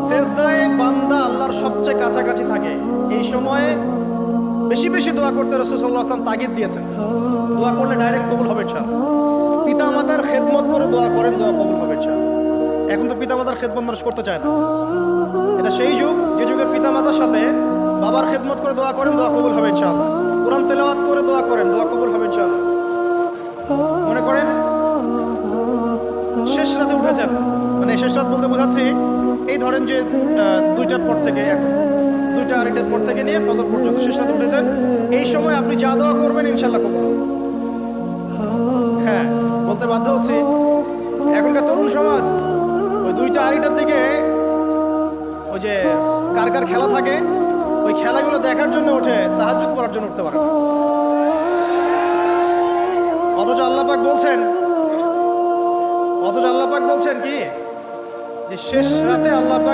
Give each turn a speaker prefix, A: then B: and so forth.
A: সেজদায় বান্দা আল্লাহর সবচেয়ে কাছাকাছি থাকে। এই সময়ে বেশি বেশি দোয়া করতে রাসূল সাল্লাল্লাহু আলাইহি ওয়াসাল্লাম তাগিদ দিয়েছেন। দোয়া করলে ডাইরেক্ট কবুল হবে ইনশাআল্লাহ। পিতা মাতার খেদমত করে দোয়া করেন, দোয়া কবুল হবে ইনশাআল্লাহ। এখন তো পিতা মাতার খেদমত মানুষ করতে চায় না। এটা সেই যুগ যে যুগে পিতা মাতার সাথে বাবার খেদমত করে দোয়া করেন, দোয়া কবুল হবে ইনশাআল্লাহ। কোরআন তেলাওয়াত করে দোয়া করেন, দোয়া কবুল হবে ইনশাআল্লাহ। মনে করেন শেষ রাতে উঠেছেন, মানে শেষ রাত বলতে বোঝাচ্ছি এই ধরেন যে 2টার পর থেকে, এখন 2টা আড়াইটার পর থেকে নিয়ে ফজর পর্যন্ত শেষ রাতে উঠেছেন। এই সময় আপনি যা দোয়া করবেন ইনশাআল্লাহ কবুল হবে। হ্যাঁ, বলতে বাধ্য হচ্ছি, এখনকার তরুণ সমাজ ওই 2টা আড়াইটার দিকে ওই যে কার কার খেলা থাকে, ওই খেলাগুলো দেখার জন্য ওঠে, তাহাজ্জুদ পড়ার জন্য উঠতে পারে না। অথচ আল্লাহ পাক বলছেন কি যে শেষ রাতে আল্লাহ পাক